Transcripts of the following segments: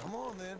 Come on, then.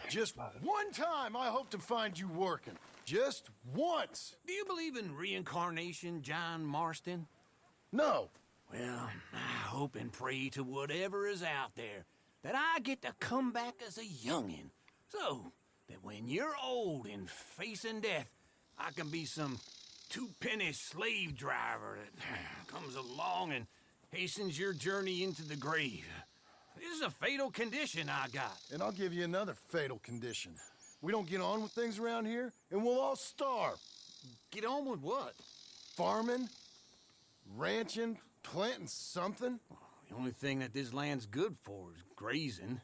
Just one time I hope to find you working. Just once. Do you believe in reincarnation, John Marston? No. Well, I hope and pray to whatever is out there that I get to come back as a youngin', so that when you're old and facing death, I can be some two-penny slave driver that comes along and hastens your journey into the grave. This is a fatal condition I got. And I'll give you another fatal condition. We don't get on with things around here, and we'll all starve. Get on with what? Farming, ranching, planting something. The only thing that this land's good for is grazing.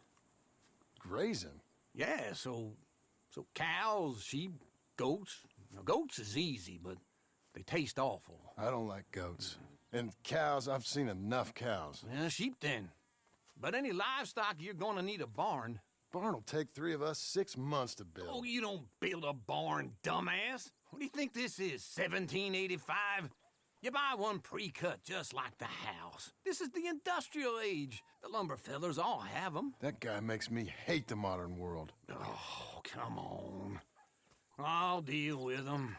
Grazing? Yeah, so cows, sheep, goats. Now, goats is easy, but they taste awful. I don't like goats. And cows, I've seen enough cows. Yeah, sheep then. But any livestock, you're gonna need a barn. Barn will take 3 of us 6 months to build. Oh, you don't build a barn, dumbass. What do you think this is, 1785? You buy one pre-cut just like the house. This is the industrial age. The lumber fellers all have them. That guy makes me hate the modern world. Oh, come on. I'll deal with them.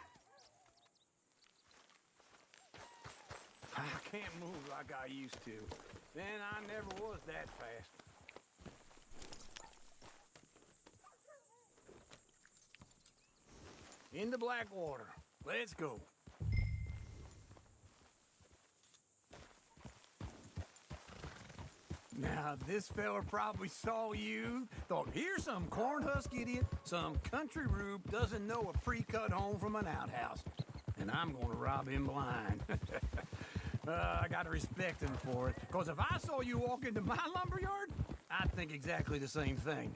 I can't move like I used to. Then I never was that fast. Into Blackwater. Let's go. Now, this fella probably saw you, thought, here's some corn husk idiot, some country rube doesn't know a pre-cut home from an outhouse. And I'm gonna rob him blind. I gotta respect him for it, because if I saw you walk into my lumberyard, I'd think exactly the same thing.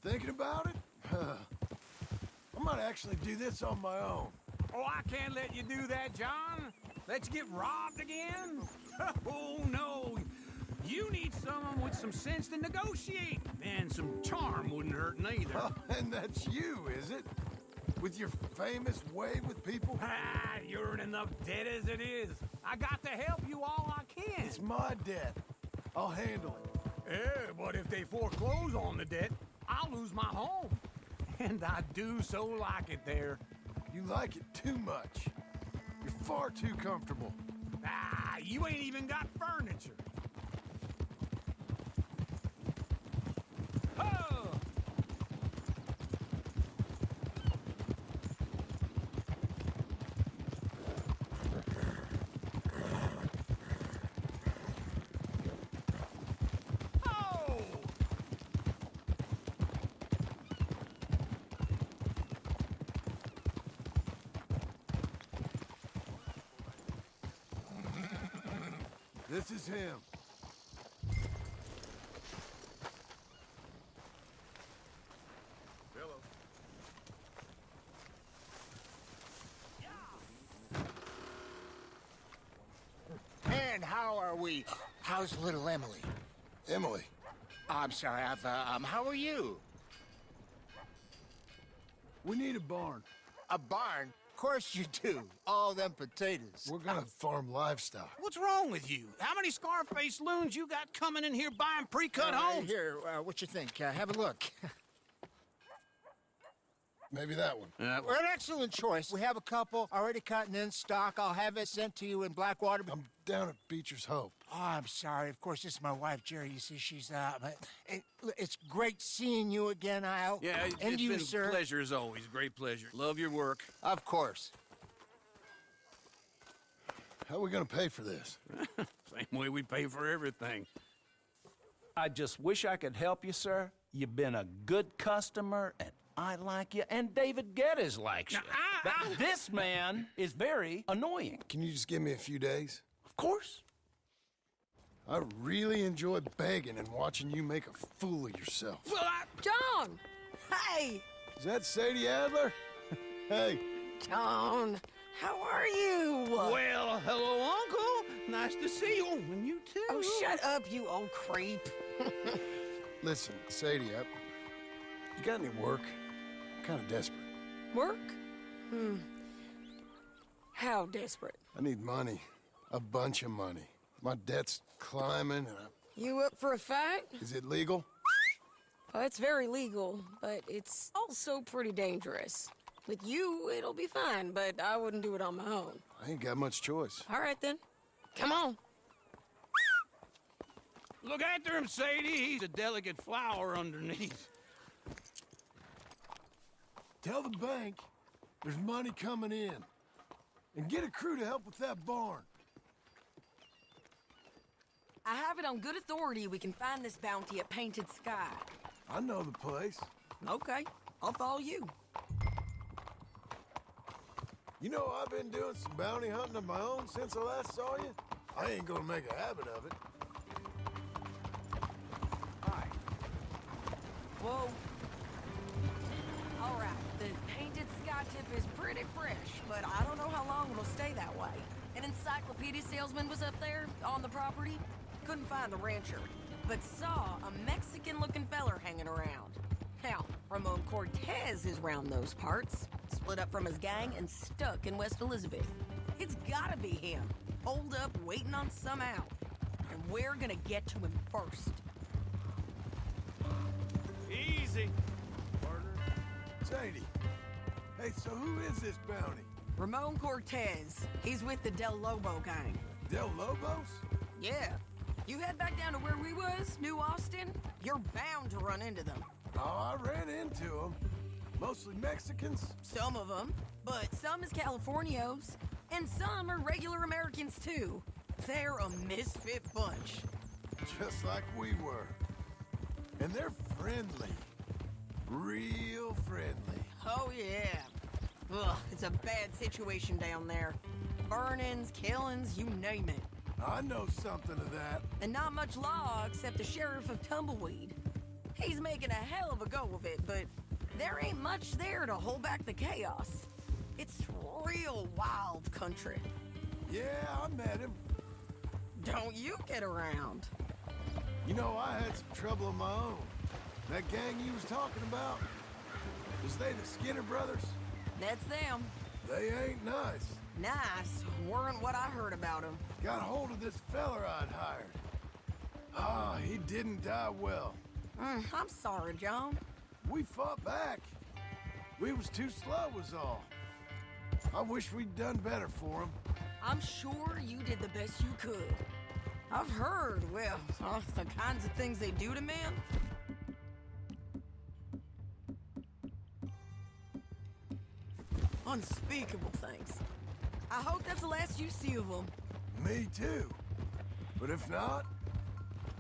Thinking about it? I might actually do this on my own. Oh, I can't let you do that, John. Let you get robbed again? Oh, no. You need someone with some sense to negotiate. And some charm wouldn't hurt neither. Oh, and that's you, is it? With your famous way with people? Ah, you're in enough debt as it is. I got to help you all I can. It's my debt. I'll handle it. Yeah, but if they foreclose on the debt, I'll lose my home. And I do so like it there. You like it too much. You're far too comfortable. Ah, you ain't even got furniture. Oh! This is him. Hello. And how are we? How's little Emily? Emily. I'm sorry, how are you? We need a barn. A barn? Of course you do. All them potatoes. We're gonna farm livestock. What's wrong with you? How many Scarface loons you got coming in here buying pre-cut homes? Here, what you think? Have a look. Maybe that one. An excellent choice. We have a couple already cutting in stock. I'll have it sent to you in Blackwater. I'm down at Beecher's Hope. Oh, I'm sorry. Of course, this is my wife, Jerry. You see, she's but it's great seeing you again, Al. Yeah, and it's you, been sir. a pleasure as always. Great pleasure. Love your work. Of course. How are we gonna pay for this? Same way we pay for everything. I just wish I could help you, sir. You've been a good customer, and I like you, and David Geddes likes you. But this man is very annoying. Can you just give me a few days? Of course. I really enjoy begging and watching you make a fool of yourself. Well, John! Hey! Is that Sadie Adler? Hey, John, how are you? well, hello, Uncle. Nice to see you. And you too. Oh, shut up, you old creep. listen, Sadie, you got any work? I'm kind of desperate. Work? How desperate? I need money. A bunch of money. My debt's climbing, and You up for a fight? is it legal? Well, it's very legal, but it's also pretty dangerous. With you, it'll be fine, but I wouldn't do it on my own. I ain't got much choice. All right, then. Come on. Look after him, Sadie. He's a delicate flower underneath. Tell the bank there's money coming in. And get a crew to help with that barn. I have it on good authority we can find this bounty at Painted Sky. I know the place. Okay, I'll follow you. You know, I've been doing some bounty hunting of my own since I last saw you. I ain't gonna make a habit of it. Whoa. All right, the Painted Sky tip is pretty fresh, but I don't know how long it'll stay that way. An encyclopedia salesman was up there on the property. Couldn't find the rancher, but saw a Mexican-looking feller hanging around. Now, Ramon Cortez is round those parts, split up from his gang and stuck in West Elizabeth. It's gotta be him, holed up waiting on some out. And we're gonna get to him first. Easy, partner. Sadie. Hey, so who is this bounty? Ramon Cortez. He's with the Del Lobo gang. Del Lobos? Yeah. You head back down to where we was, New Austin, you're bound to run into them. Oh, I ran into them. Mostly Mexicans. Some of them, but some is Californios, and some are regular Americans too. They're a misfit bunch. Just like we were. And they're friendly. Real friendly. Oh yeah. Ugh, it's a bad situation down there. Burnings, killings, you name it. I know something of that. And not much law except the sheriff of Tumbleweed. He's making a hell of a go of it, but there ain't much there to hold back the chaos. It's real wild country. Yeah, I met him. Don't you get around. You know, I had some trouble of my own. That gang you was talking about, was they the Skinner brothers? That's them. They ain't nice. Nice. Weren't what I heard about them. Got hold of this feller I'd hired. Ah, he didn't die well. I'm sorry, John. We fought back. We was too slow was all. I wish we'd done better for him. I'm sure you did the best you could. I've heard, well, the kinds of things they do to men. Unspeakable things. I hope that's the last you see of them. Me too. But if not,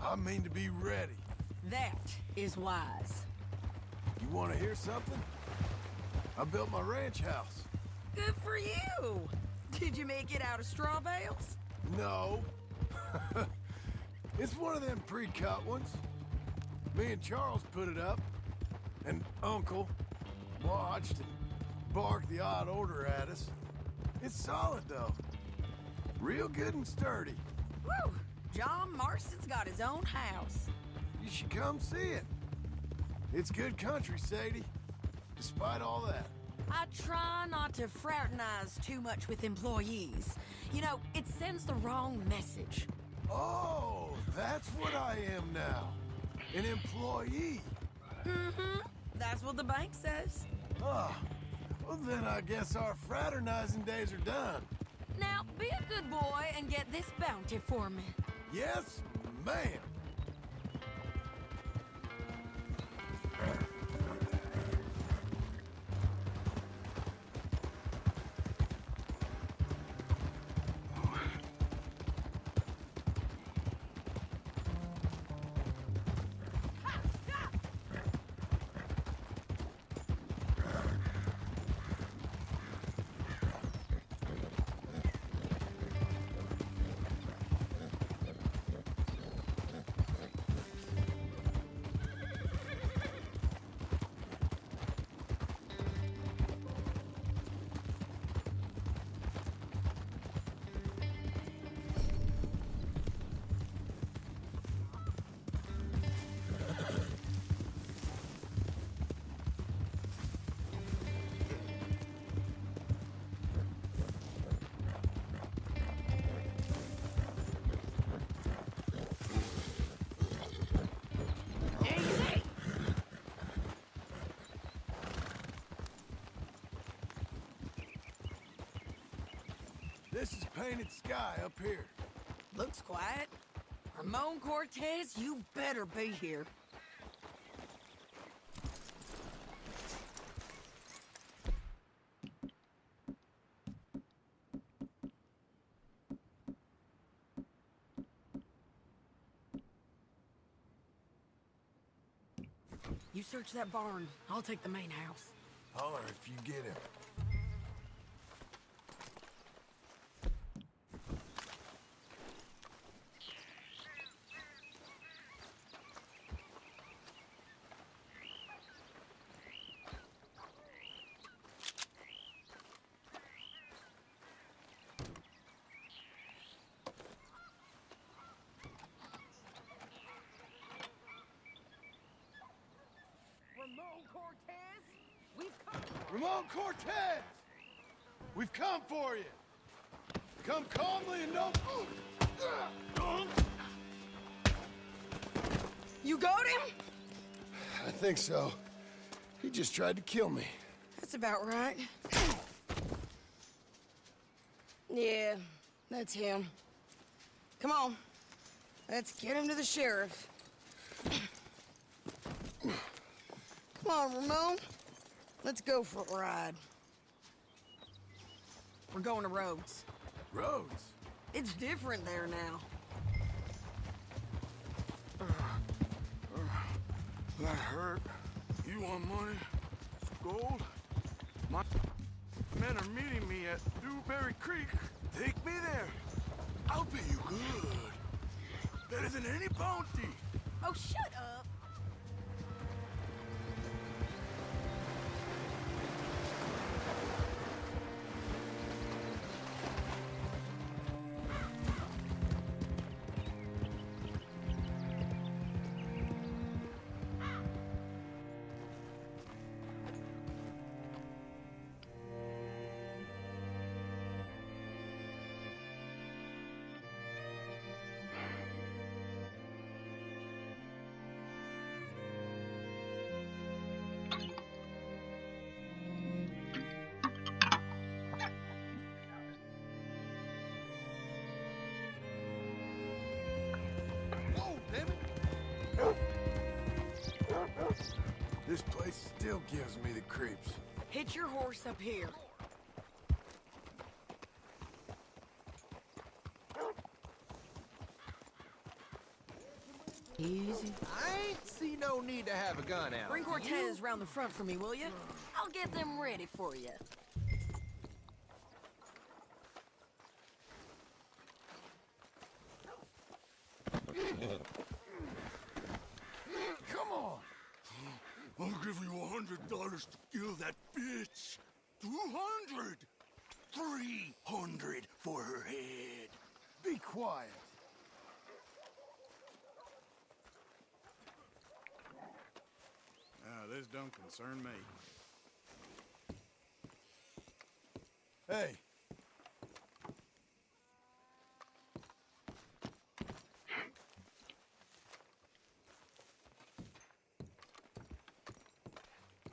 I mean to be ready. That is wise. You want to hear something? I built my ranch house. Good for you. Did you make it out of straw bales? No. It's one of them pre-cut ones. Me and Charles put it up, and Uncle watched and barked the odd order at us. It's solid, though. Real good and sturdy. Woo! John Marston's got his own house. You should come see it. It's good country, Sadie. Despite all that. I try not to fraternize too much with employees. You know, it sends the wrong message. Oh, that's what I am now. An employee. Mm-hmm. That's what the bank says. Oh, well then I guess our fraternizing days are done. Now, be a good boy and get this bounty for me. Yes, ma'am. This is painted sky up here. Looks quiet. Ramon Cortez, you better be here. You search that barn. I'll take the main house. Holler if you get him. Ramon Cortez, we've come. Ramon Cortez! We've come for you. Come calmly and don't... You got him? I think so. He just tried to kill me. That's about right. Yeah, that's him. Come on. Let's get him to the sheriff. Come on, Ramon. Let's go for a ride. We're going to Rhodes. Rhodes? It's different there now. That hurt. You want money? Gold? My men are meeting me at Dewberry Creek. Take me there. I'll pay you good. Better than any bounty. Oh, shut up. This place still gives me the creeps. Hitch your horse up here. Easy. I ain't see no need to have a gun out. Bring Cortez round the front for me, will you? I'll get them ready for you. Come on! I'll give you $100 to kill that bitch. 200! 300 for her head. Be quiet. This don't concern me. Hey.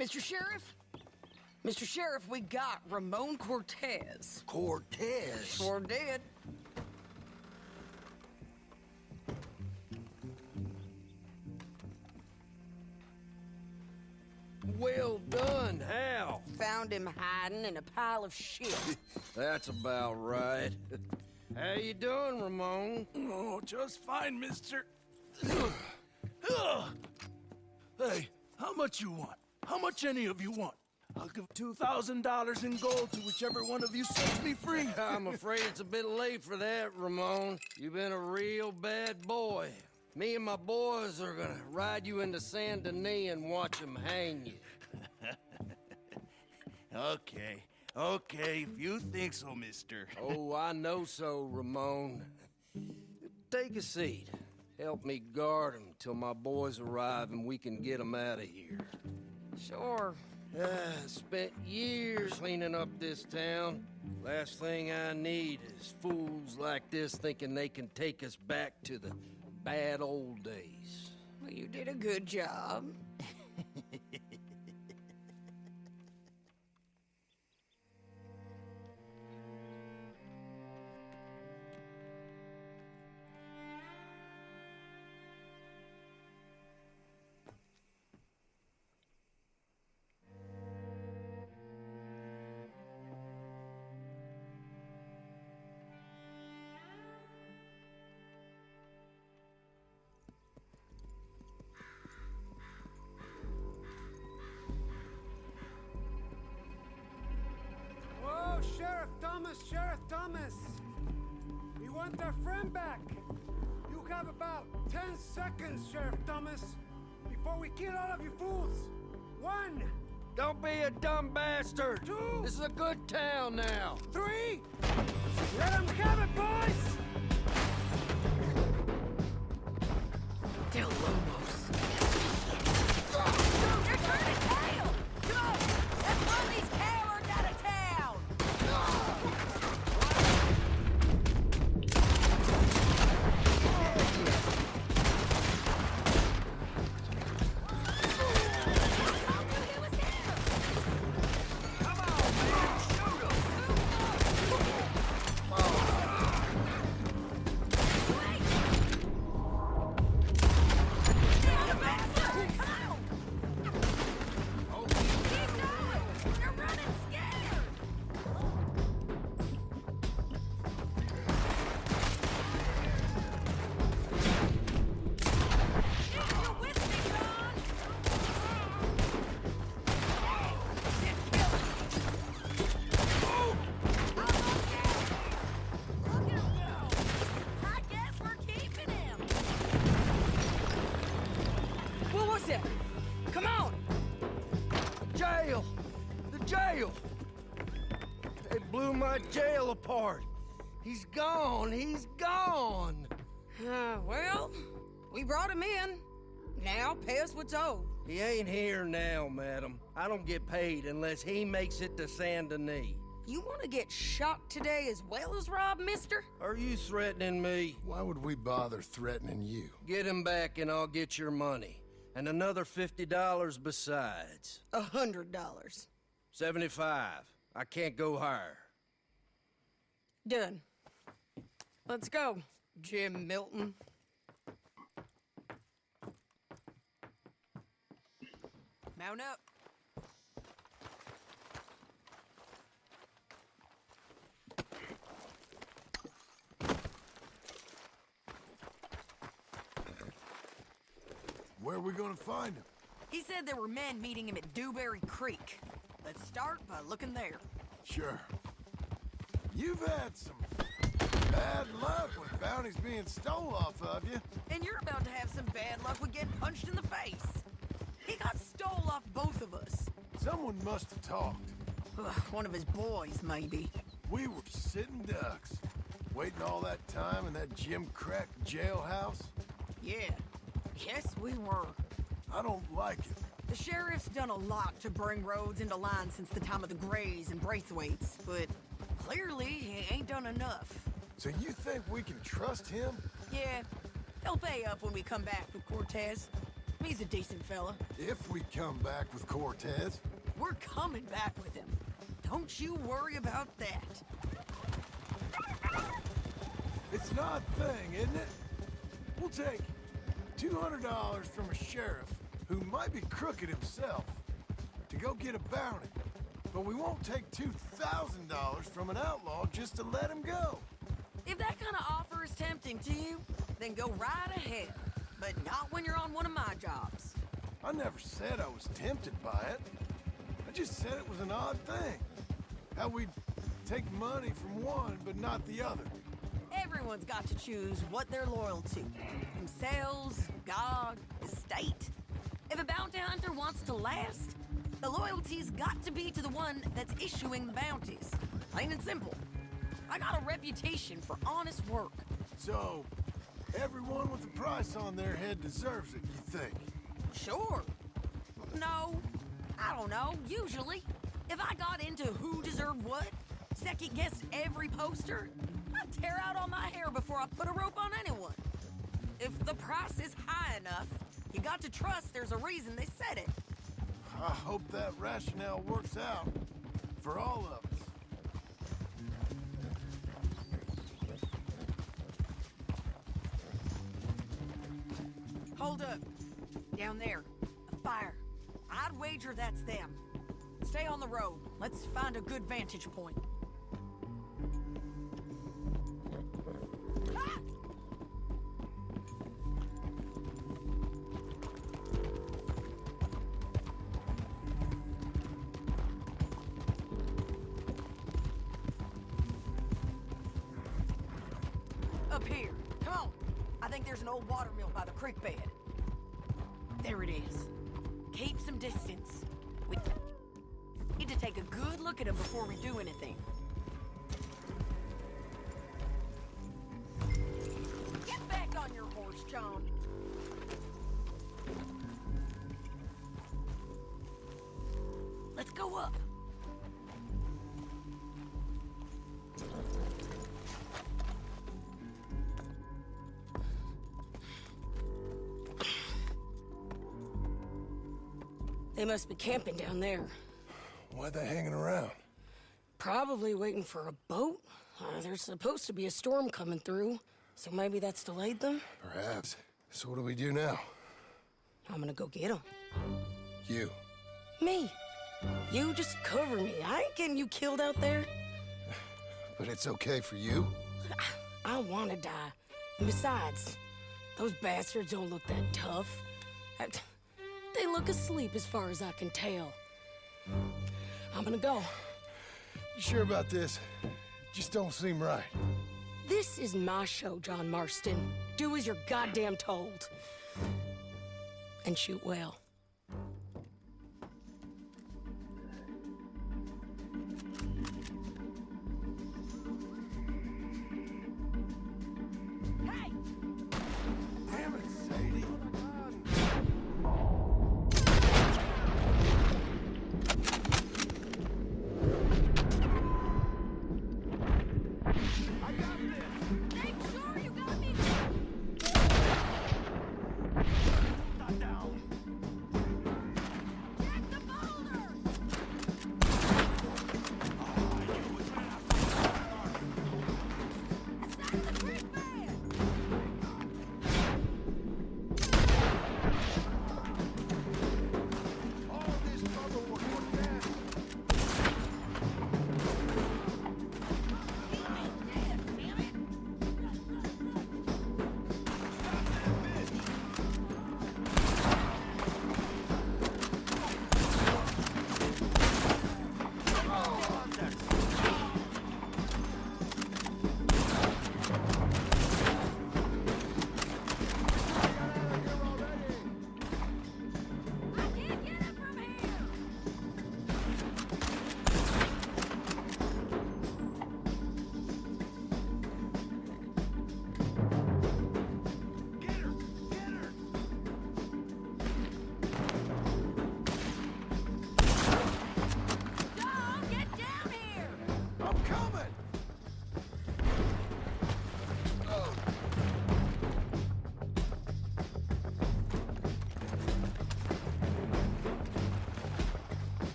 Mr. Sheriff, Mr. Sheriff, we got Ramon Cortez. Cortez? Sure did. Well done, Hal. Found him hiding in a pile of shit. That's about right. How you doing, Ramon? Oh, just fine, mister. Hey, how much you want? How much any of you want? I'll give $2,000 in gold to whichever one of you sets me free. I'm afraid it's a bit late for that, Ramon. You've been a real bad boy. Me and my boys are gonna ride you into Saint Denis and watch them hang you. Okay, if you think so, mister. Oh, I know so, Ramon. Take a seat. Help me guard them till my boys arrive and we can get them out of here. Sure. Spent years cleaning up this town. Last thing I need is fools like this thinking they can take us back to the bad old days. Well, you did a good job. Whoa, Sheriff Thomas! We want our friend back. You have about 10 seconds, Sheriff Thomas, before we kill all of you fools. 1, Don't be a dumb bastard! 2, This is a good town now. 3. Let them have it, boys! Del Lobos. They're turning tail! Come on! Let's run these cowards out of town! Come on! Jail! The jail! They blew my jail apart. He's gone. He's gone. Well, we brought him in. Now pay us what's owed. He ain't here now, madam. I don't get paid unless he makes it to Saint Denis. You want to get shot today as well as Rob, mister? Are you threatening me? Why would we bother threatening you? Get him back and I'll get your money. And another $50 besides. $100. 75. I can't go higher. Done. Let's go, Jim Milton. Mount up. Where are we gonna find him? He said there were men meeting him at Dewberry Creek. Let's start by looking there. Sure. You've had some bad luck with bounties being stole off of you. And you're about to have some bad luck with getting punched in the face. He got stole off both of us. Someone must have talked. Ugh, one of his boys, maybe. We were sitting ducks, waiting all that time in that Jim Crack jailhouse. Yeah. Yes, we were. I don't like it. The sheriff's done a lot to bring roads into line since the time of the Grays and Braithwaites, but clearly he ain't done enough. So you think we can trust him? Yeah, he'll pay up when we come back with Cortez. He's a decent fella. If we come back with Cortez? We're coming back with him. Don't you worry about that. It's an odd thing, isn't it? We'll take $200 from a sheriff who might be crooked himself to go get a bounty. But we won't take $2,000 from an outlaw just to let him go. If that kind of offer is tempting to you, then go right ahead. But not when you're on one of my jobs. I never said I was tempted by it. I just said it was an odd thing. How we'd take money from one but not the other. Everyone's got to choose what they're loyal to. Themselves, God, the state. If a bounty hunter wants to last, the loyalty's got to be to the one that's issuing the bounties. Plain and simple. I got a reputation for honest work. So, everyone with a price on their head deserves it, you think? Sure. No, I don't know, usually. If I got into who deserved what, second-guessed every poster, I'd tear out all my hair before I put a rope on anyone. If the price is high enough, you got to trust there's a reason they said it. I hope that rationale works out for all of us. Hold up. Down there. A fire. I'd wager that's them. Stay on the road. Let's find a good vantage point. Ah! Up here. Come on. I think there's an old water mill by the creek bed. There it is. Keep some distance. We need to take a good look at him before we do anything. Get back on your horse, John. Let's go up. They must be camping down there. Why are they hanging around? Probably waiting for a boat. There's supposed to be a storm coming through, so maybe that's delayed them? Perhaps. So what do we do now? I'm gonna go get them. You. Me. You just cover me. I ain't getting you killed out there. But it's okay for you? I don't want to die. And besides, those bastards don't look that tough. They look asleep as far as I can tell. I'm gonna go. You sure about this? Just don't seem right. This is my show, John Marston. Do as you're goddamn told. And shoot well. Hey! Damn it, Sadie. Make sure you got me. Not down.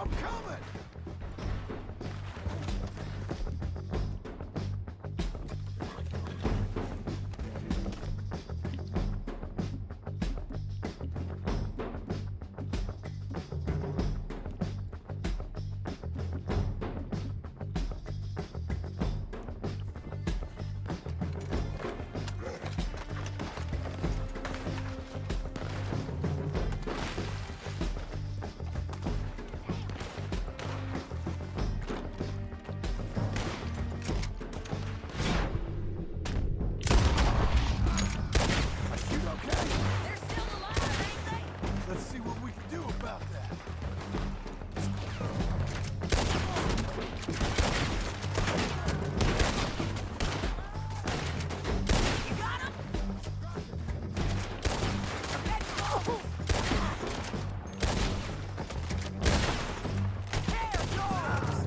I'm coming! Let's see what we can do about that. You got him? Let's go! There, yours!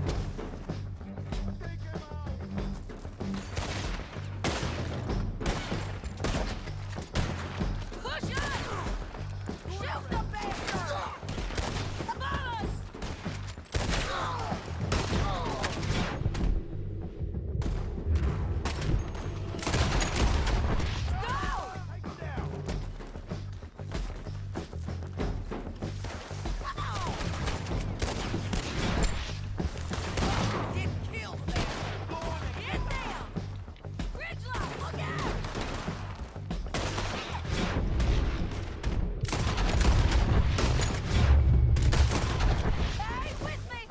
Push us! Shoot the bastard! Above us! Go! Come on! Didn't kill the bastard! Get down! Ridgeline, look out! Hey, with me!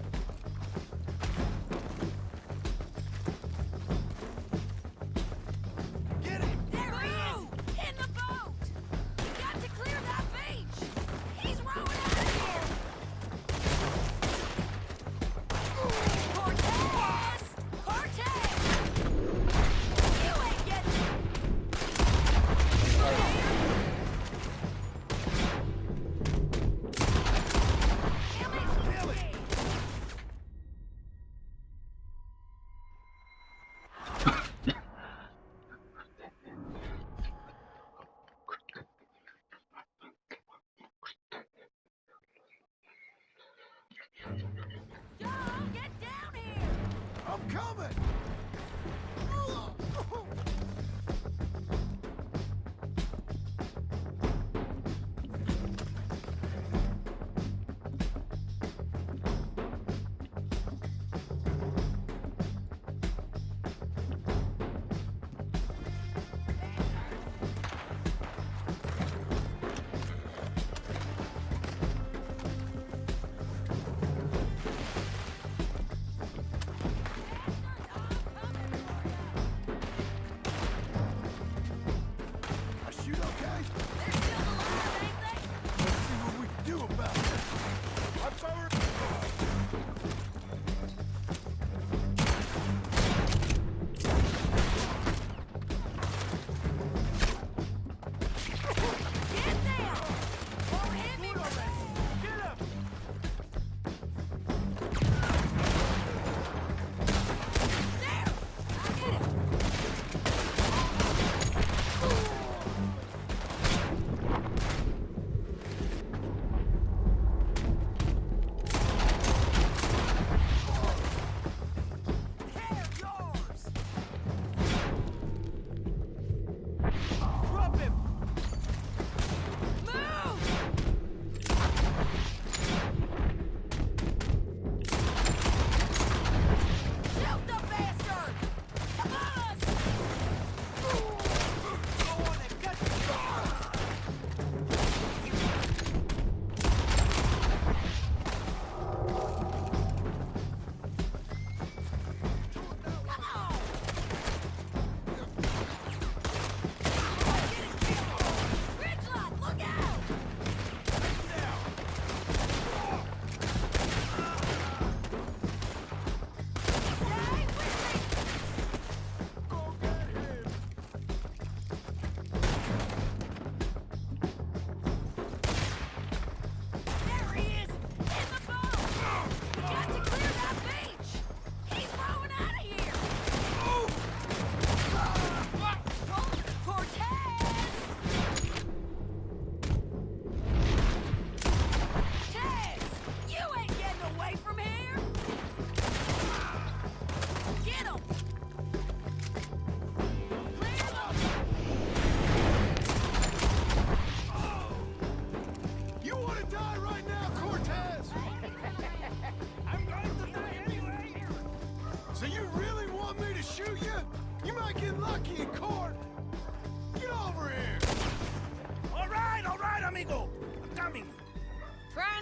Get him! There he is! In the boat! We got to clear that beach! He's rowing out of here! Cortez! Cortez! You ain't getting it! John, get down here! I'm coming! Bastards,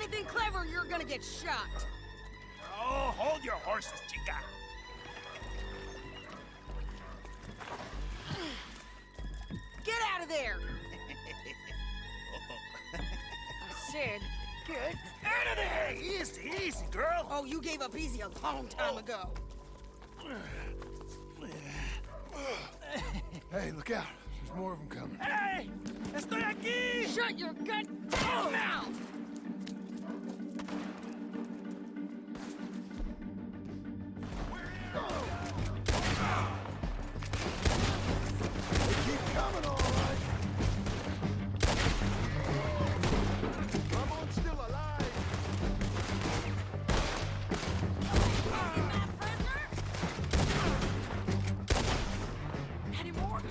anything clever, you're gonna get shot. Oh, hold your horses, chica. Get out of there! I said, get Out of there! Easy, easy, girl. Oh, you gave up easy a long time ago. Hey, look out. There's more of them coming. Hey! Estoy aquí! Shut your goddamn mouth! They keep coming, all right. Ramon's still alive. Any more?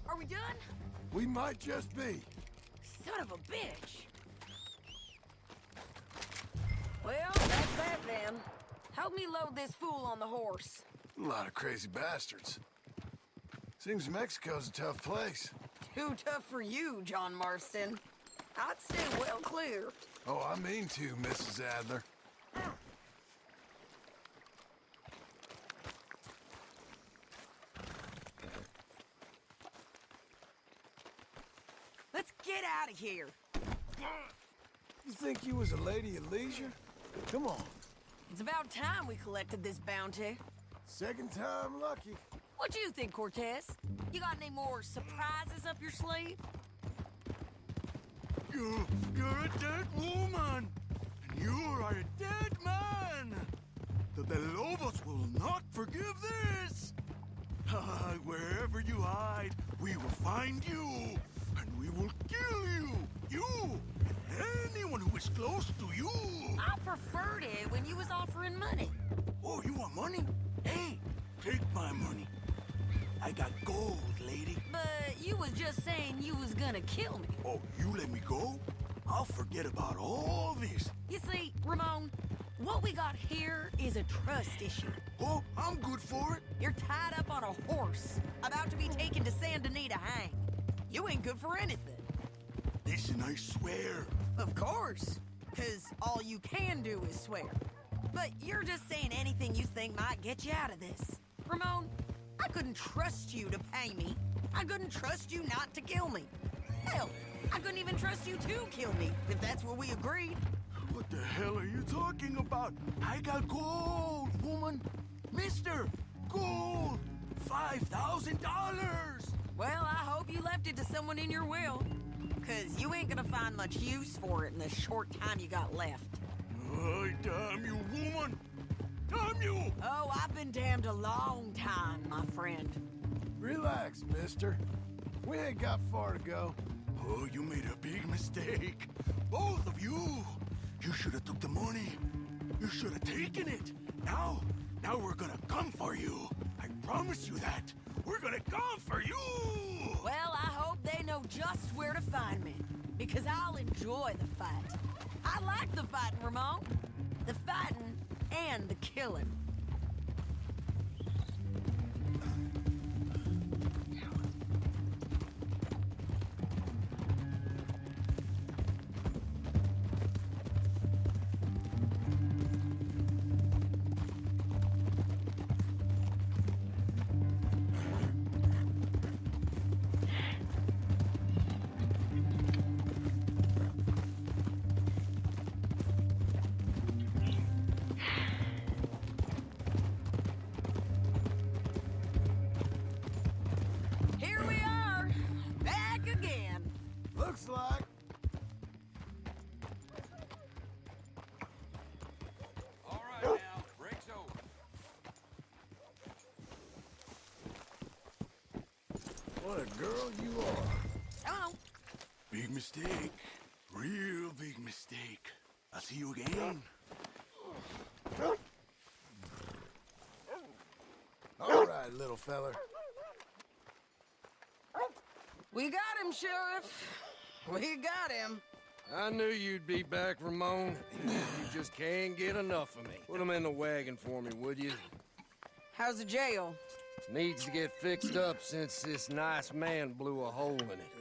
Are we done? We might just be. Son of a bitch. Well, that's that then. Help me load this fool on the horse. A lot of crazy bastards. Seems Mexico's a tough place. Too tough for you, John Marston. I'd stay well clear. Oh, I mean to, Mrs. Adler. Let's get out of here. You think you was a lady of leisure? Come on. It's about time we collected this bounty. Second time lucky. What do you think, Cortez? You got any more surprises up your sleeve? You're a dead woman, and you are a dead man. The Lobos will not forgive this. Wherever you hide, we will find you, and we will kill you. You, and anyone who is close to you. I preferred it when you was offering money. Oh, you want money? Hey, take my money. I got gold, lady. But you was just saying you was gonna kill me. Oh, you let me go? I'll forget about all this. You see, Ramon, what we got here is a trust issue. Oh, I'm good for it. You're tied up on a horse, about to be taken to Saint Denis to hang. You ain't good for anything. Listen, I swear. Of course, because all you can do is swear. But you're just saying anything you think might get you out of this. Ramon, I couldn't trust you to pay me. I couldn't trust you not to kill me. Hell, I couldn't even trust you to kill me, if that's what we agreed. What the hell are you talking about? I got gold, woman. Mister, gold. $5,000. Well, I hope you left it to someone in your will. Because you ain't gonna find much use for it in the short time you got left. Oh, damn you, woman. Damn you. Oh, I've been damned a long time, my friend. Relax, mister. We ain't got far to go. Oh, you made a big mistake. Both of you. You should have took the money. You should have taken it. Now we're gonna come for you. I promise you that. We're gonna come for you. Well, I hope they know just where to find me. Because I'll enjoy the fight. I like the fighting, Ramon. The fighting and the killing. Here we are, back again. Looks like. All right, now, break's over. What a girl you are. Hello. Big mistake. Real big mistake. I'll see you again. All right, little feller. We got him, Sheriff. We got him. I knew you'd be back, Ramon. You just can't get enough of me. Put him in the wagon for me, would you? How's the jail? Needs to get fixed up since this nice man blew a hole in it.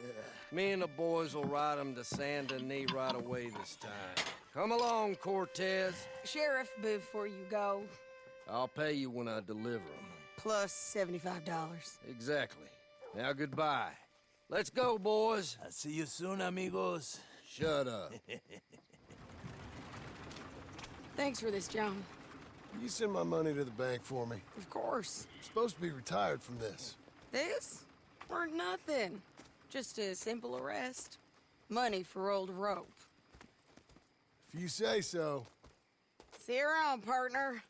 Me and the boys will ride him to Saint Denis right away this time. Come along, Cortez. Sheriff, before you go, I'll pay you when I deliver them. plus $75. Exactly. Now goodbye. Let's go, boys. I'll see you soon, amigos. Shut up. Thanks for this, John. You send my money to the bank for me. Of course. I'm supposed to be retired from this. This? Weren't nothing. Just a simple arrest. Money for old rope. If you say so. See you around, partner.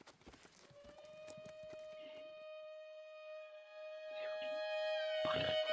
Okay.